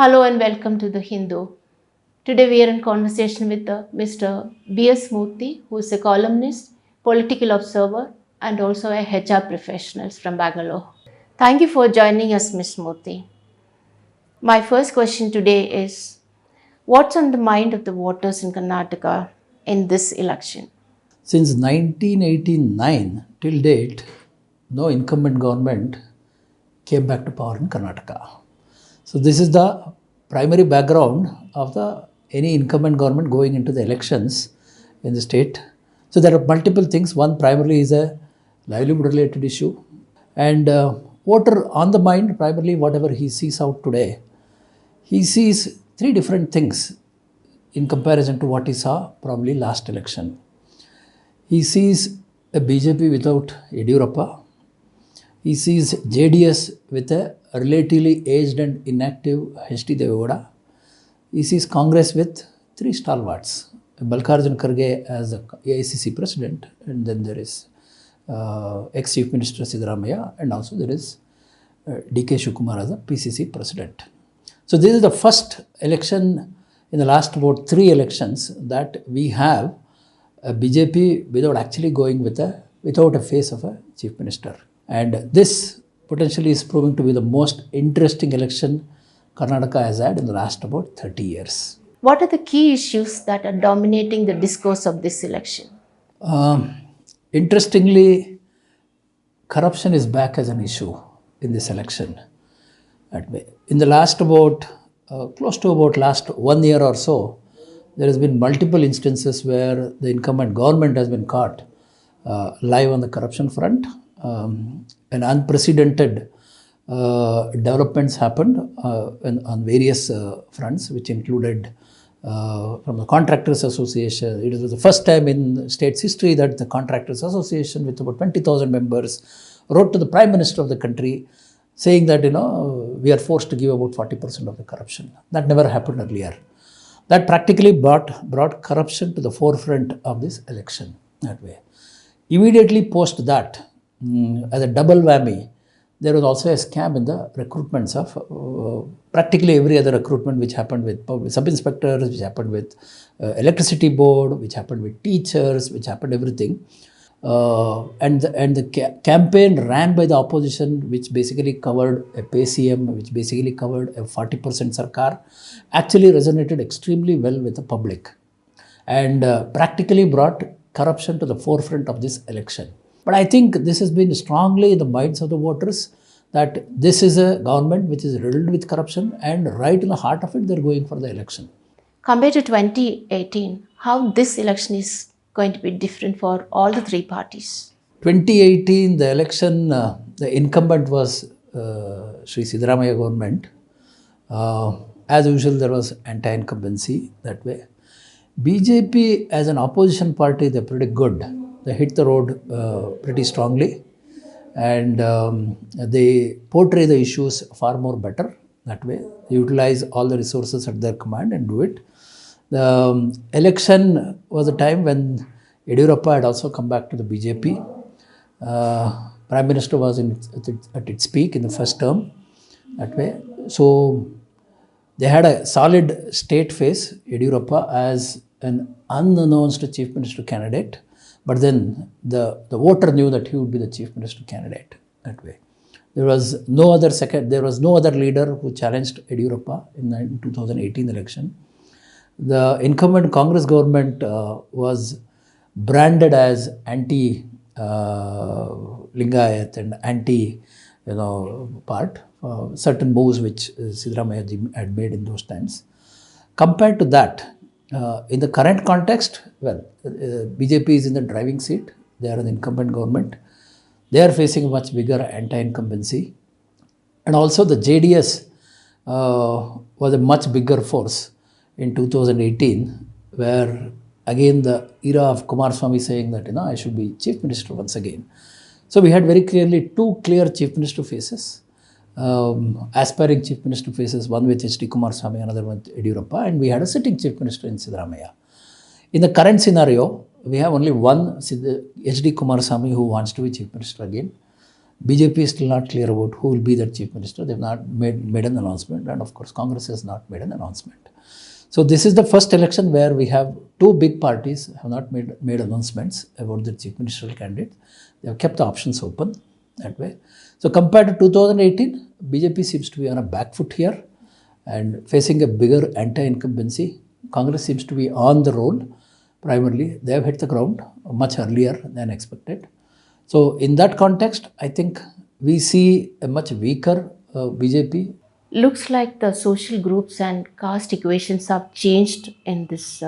Hello and welcome to The Hindu. Today we are in conversation with Mr. BS Murthy, who is a columnist, political observer, and also a HR professional from Bangalore. Thank you for joining us, Ms. Murthy. My first question today is, what's on the mind of the voters in Karnataka in this election? Since 1989 till date, no incumbent government came back to power in Karnataka. So this is the primary background of any incumbent government going into the elections in the state. So there are multiple things. One primarily is a livelihood related issue, and voter on the mind primarily whatever he sees out today. He sees three different things in comparison to what he saw probably last election. He sees a BJP without Yediyurappa. He sees JDS with a relatively aged and inactive H.D. Devegowda. He sees Congress with three stalwarts. Mallikarjun Kharge as the AICC president, and then there is ex-Chief Minister Siddaramaiah, and also there is D.K. Shivakumar as the PCC president. So this is the first election in the last about three elections that we have a BJP without actually going without a face of a chief minister. And this potentially is proving to be the most interesting election Karnataka has had in the last about 30 years. What are the key issues that are dominating the discourse of this election? Interestingly, corruption is back as an issue in this election. In the last about, close to about last 1 year or so, there has been multiple instances where the incumbent government has been caught live on the corruption front. And unprecedented developments happened on various fronts, which included from the Contractors Association. It was the first time in state's history that the Contractors Association, with about 20,000 members, wrote to the Prime Minister of the country saying that, we are forced to give about 40% of the corruption. That never happened earlier. That practically brought corruption to the forefront of this election that way. Immediately post that, as a double whammy, there was also a scam in the recruitments of practically every other recruitment which happened with sub-inspectors, which happened with electricity board, which happened with teachers, which happened everything. And the campaign ran by the opposition, which basically covered a pay CM, which basically covered a 40% sarkar, actually resonated extremely well with the public and practically brought corruption to the forefront of this election. But I think this has been strongly in the minds of the voters that this is a government which is riddled with corruption, and right in the heart of it, they're going for the election. Compared to 2018, how this election is going to be different for all the three parties? 2018, the election, the incumbent was Sri Siddaramaiah government. As usual, there was anti-incumbency that way. BJP as an opposition party, they're pretty good. They hit the road pretty strongly, and they portray the issues far more better that way. They utilize all the resources at their command and do it. The election was a time when Yediyurappa had also come back to the BJP. Prime Minister was at its peak in the first term that way. So they had a solid state face, Yediyurappa, as an unannounced chief minister candidate. But then the voter knew that he would be the chief minister candidate that way. There was no other leader who challenged Yediyurappa in the 2018 election. The incumbent Congress government was branded as anti-Lingayat and anti, part. Certain moves which Siddaramaiah had made in those times. Compared to that, in the current context, BJP is in the driving seat. They are an incumbent government. They are facing a much bigger anti-incumbency. And also the JDS was a much bigger force in 2018, where again the era of Kumaraswamy saying that, I should be chief minister once again. So we had very clearly two clear chief minister faces. Aspiring chief minister faces, one with H.D. Kumaraswamy, another with Yediyurappa, and we had a sitting chief minister in Siddaramaiah. In the current scenario, we have only one H.D. Kumaraswamy who wants to be chief minister again. BJP is still not clear about who will be the chief minister. They've not made an announcement, and of course, Congress has not made an announcement. So this is the first election where we have two big parties have not made announcements about the chief ministerial candidate. They have kept the options open that way. So compared to 2018, BJP seems to be on a back foot here and facing a bigger anti-incumbency. Congress seems to be on the roll primarily. They have hit the ground much earlier than expected. So in that context, I think we see a much weaker BJP. Looks like the social groups and caste equations have changed in this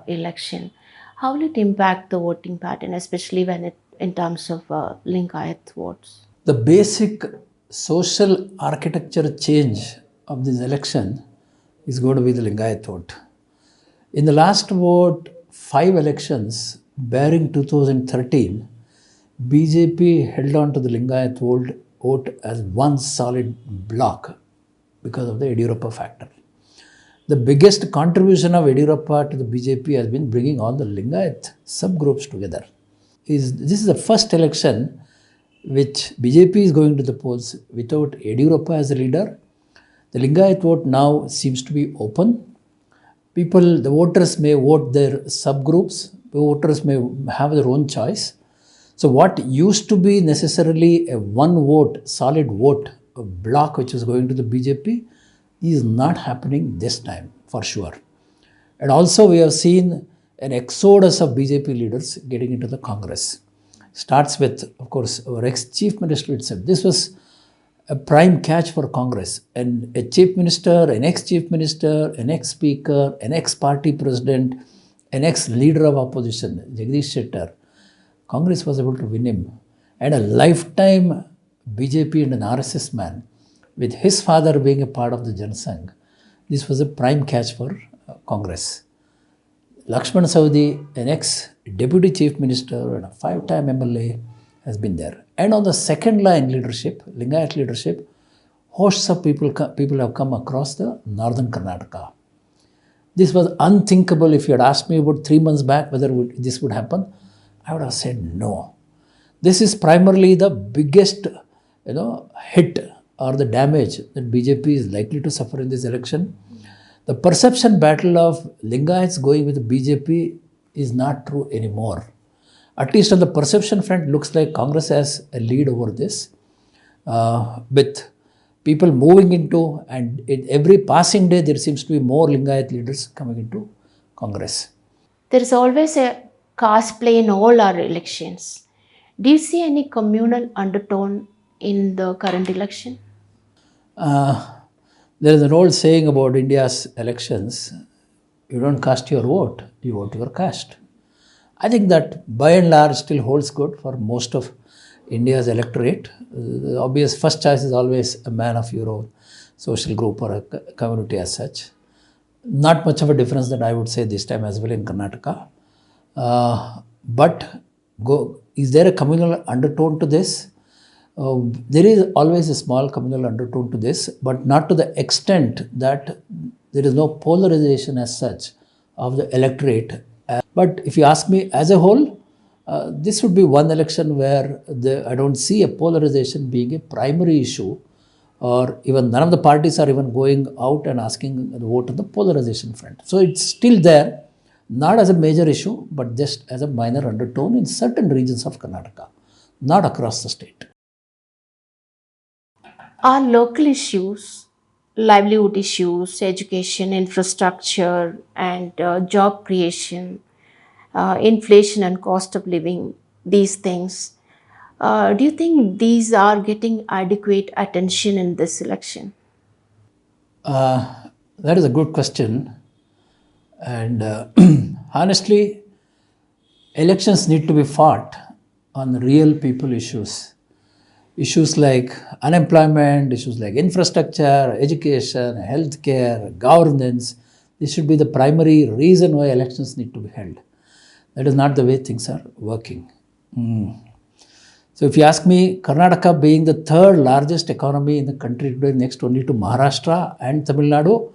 election. How will it impact the voting pattern, especially when in terms of Lingayat votes? The basic social architecture change of this election is going to be the Lingayat vote. In the last vote, 5 elections, barring 2013, BJP held on to the Lingayat vote as one solid block because of the Yediyurappa factor. The biggest contribution of Yediyurappa to the BJP has been bringing all the Lingayat subgroups together. This is the first election which BJP is going to the polls without Yediyurappa as a leader. The Lingayat vote now seems to be open. The voters may vote their subgroups, the voters may have their own choice. So what used to be necessarily a one vote, solid vote, a block which is going to the BJP is not happening this time for sure. And also we have seen an exodus of BJP leaders getting into the Congress. Starts with, of course, our ex-chief minister itself. This was a prime catch for Congress. And a chief minister, an ex-chief minister, an ex-speaker, an ex-party president, an ex-leader of opposition, Jagdish Shettar, Congress was able to win him. And a lifetime BJP and an RSS man, with his father being a part of the Janasangh, this was a prime catch for Congress. Lakshman Saudi, an ex-deputy chief minister and a 5-time MLA, has been there. And on the second line leadership, Lingayat leadership, hosts of people have come across the northern Karnataka. This was unthinkable. If you had asked me about 3 months back whether this would happen, I would have said no. This is primarily the biggest hit or the damage that BJP is likely to suffer in this election. The perception battle of Lingayats going with the BJP is not true anymore. At least on the perception front, looks like Congress has a lead over this, with people moving into, and in every passing day there seems to be more Lingayat leaders coming into Congress. There is always a caste play in all our elections. Do you see any communal undertone in the current election? There is an old saying about India's elections: you don't cast your vote, you vote your caste. I think that by and large still holds good for most of India's electorate. The obvious first choice is always a man of your own social group or a community as such. Not much of a difference that I would say this time as well in Karnataka. But is there a communal undertone to this? There is always a small communal undertone to this, but not to the extent that there is no polarization as such of the electorate. But if you ask me as a whole, this would be one election where I don't see a polarization being a primary issue, or even none of the parties are even going out and asking the vote on the polarization front. So it's still there, not as a major issue, but just as a minor undertone in certain regions of Karnataka, not across the state. Are local issues, livelihood issues, education, infrastructure, and job creation, inflation and cost of living, these things, do you think these are getting adequate attention in this election? That is a good question. And honestly, elections need to be fought on real people issues. Issues like unemployment, issues like infrastructure, education, healthcare, governance. This should be the primary reason why elections need to be held. That is not the way things are working. So if you ask me, Karnataka being the third largest economy in the country today, next only to Maharashtra and Tamil Nadu,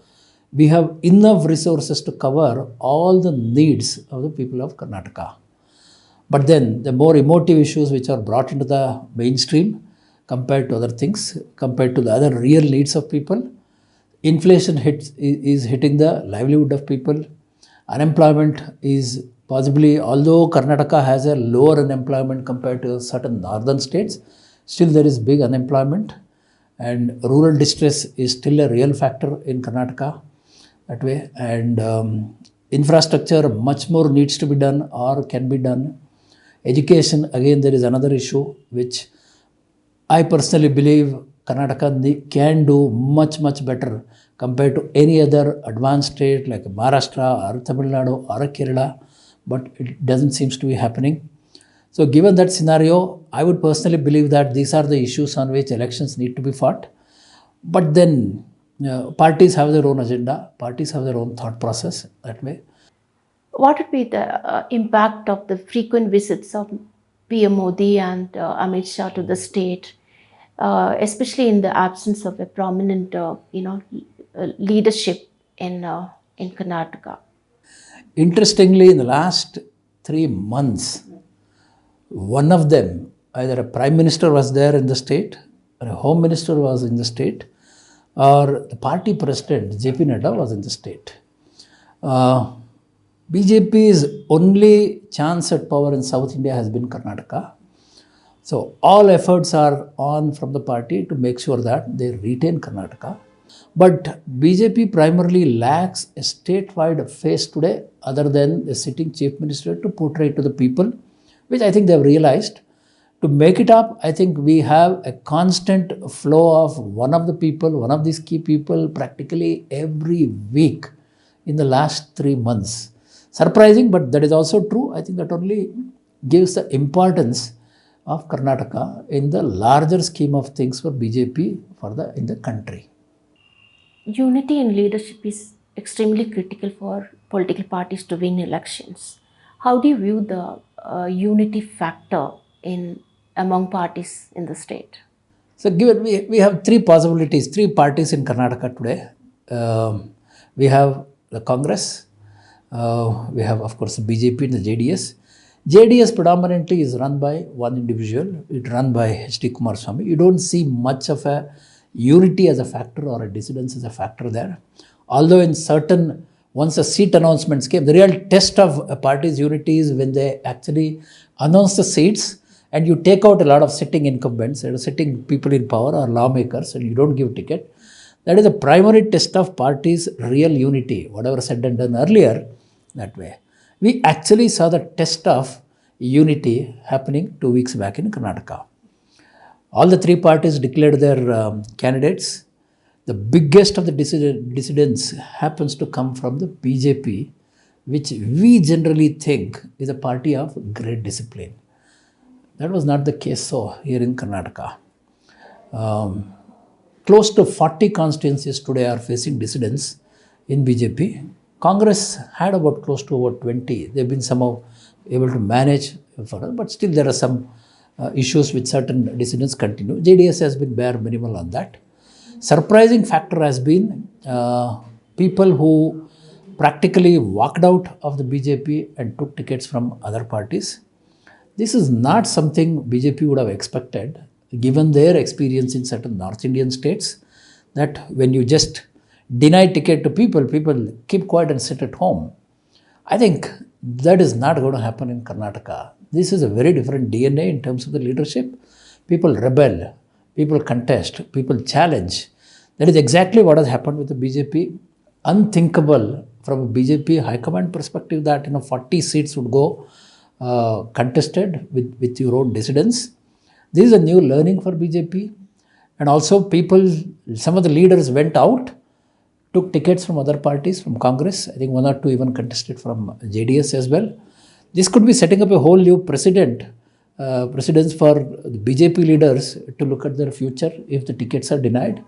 we have enough resources to cover all the needs of the people of Karnataka. But then the more emotive issues which are brought into the mainstream, compared to other things, compared to the other real needs of people. Inflation is hitting the livelihood of people. Unemployment is possibly, although Karnataka has a lower unemployment compared to certain northern states, still there is big unemployment, and rural distress is still a real factor in Karnataka that way. And infrastructure, much more needs to be done or can be done. Education, again, there is another issue which I personally believe Karnataka can do much, much better compared to any other advanced state like Maharashtra or Tamil Nadu or Kerala, but it doesn't seem to be happening. So given that scenario, I would personally believe that these are the issues on which elections need to be fought. But then parties have their own agenda, parties have their own thought process that way. What would be the impact of the frequent visits of PM Modi and Amit Shah to the state, especially in the absence of a prominent, leadership in Karnataka? Interestingly, in the last 3 months, one of them, either a prime minister was there in the state, or a home minister was in the state, or the party president, JP Nadda, was in the state. BJP's only chance at power in South India has been Karnataka. So all efforts are on from the party to make sure that they retain Karnataka. But BJP primarily lacks a statewide face today other than the sitting chief minister to portray to the people, which I think they have realized. To make it up, I think we have a constant flow of one of the people, one of these key people practically every week in the last 3 months. Surprising, but that is also true. I think that only gives the importance of Karnataka in the larger scheme of things for BJP in the country. Unity in leadership is extremely critical for political parties to win elections. How do you view the unity factor among parties in the state? So given we have three possibilities, three parties in Karnataka today. We have the Congress, we have of course the BJP and the JDS. JDS predominantly is run by one individual, it's run by H.D. Kumaraswamy. You don't see much of a unity as a factor or a dissidence as a factor there. Although in certain, once the seat announcements came, the real test of a party's unity is when they actually announce the seats and you take out a lot of sitting incumbents, sitting people in power or lawmakers, and you don't give ticket. That is the primary test of party's real unity, whatever said and done earlier that way. We actually saw the test of unity happening 2 weeks back in Karnataka. All the three parties declared their candidates. The biggest of the dissidents happens to come from the BJP, which we generally think is a party of great discipline. That was not the case so here in Karnataka. Close to 40 constituencies today are facing dissidents in BJP. Congress had about close to about 20. They've been somehow able to manage further, but still there are some issues with certain dissidents continue. JDS has been bare minimal on that. Surprising factor has been people who practically walked out of the BJP and took tickets from other parties. This is not something BJP would have expected, given their experience in certain North Indian states, that when you just deny ticket to people, people keep quiet and sit at home. I think that is not going to happen in Karnataka. This is a very different DNA in terms of the leadership. People rebel, people contest, people challenge. That is exactly what has happened with the BJP. Unthinkable from a BJP high command perspective that 40 seats would go contested with your own dissidents. This is a new learning for BJP. And also people, some of the leaders went out, took tickets from other parties, from Congress. I think one or two even contested from JDS as well. This could be setting up a whole new precedence for the BJP leaders to look at their future if the tickets are denied.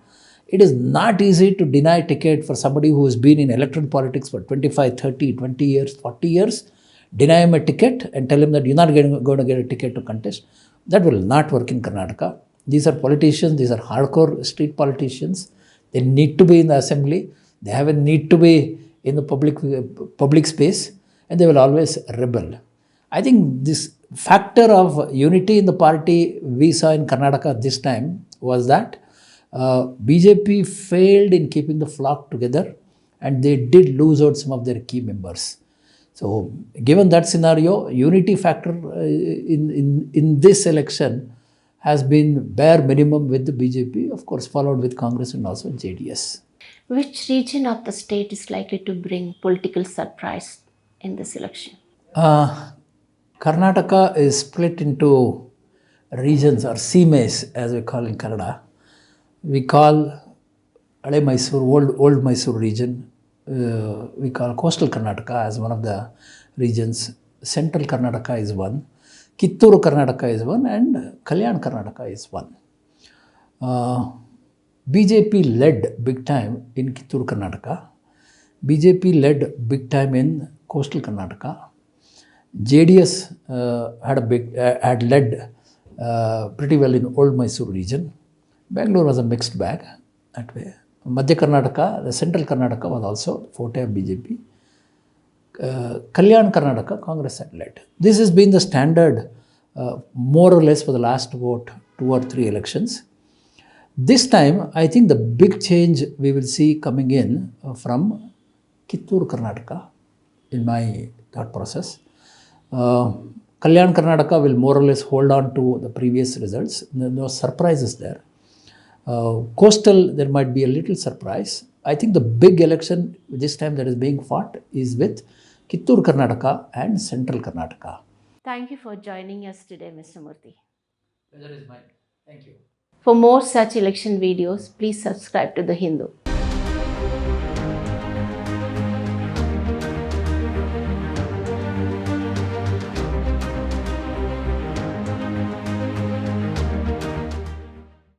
It is not easy to deny ticket for somebody who has been in electoral politics for 25, 30, 20 years, 40 years. Deny him a ticket and tell him that you're not going to get a ticket to contest. That will not work in Karnataka. These are politicians, these are hardcore street politicians. They need to be in the assembly. They have a need to be in the public space, and they will always rebel. I think this factor of unity in the party we saw in Karnataka this time was that BJP failed in keeping the flock together and they did lose out some of their key members. So, given that scenario, unity factor in this election has been bare minimum with the BJP, of course, followed with Congress and also JDS. Which region of the state is likely to bring political surprise in this election? Karnataka is split into regions or semes as we call in Kannada. We call Ade Mysore, old Mysore region. We call coastal Karnataka as one of the regions. Central Karnataka is one. Kitturu Karnataka is one and Kalyan Karnataka is one. BJP led big time in Kitturu Karnataka. BJP led big time in coastal Karnataka. JDS had led pretty well in old Mysore region. Bengaluru was a mixed bag that way. Madhya Karnataka, the central Karnataka was also forte of BJP. Kalyan Karnataka, Congress had led. This has been the standard more or less for the last about 2 or 3 elections. This time, I think the big change we will see coming in from Kitturu Karnataka in my thought process. Kalyan Karnataka will more or less hold on to the previous results. No surprises there. Coastal, there might be a little surprise. I think the big election this time that is being fought is with Kitturu Karnataka and Central Karnataka. Thank you for joining us today, Mr. Murthy. Pleasure is mine. Thank you. For more such election videos, please subscribe to The Hindu.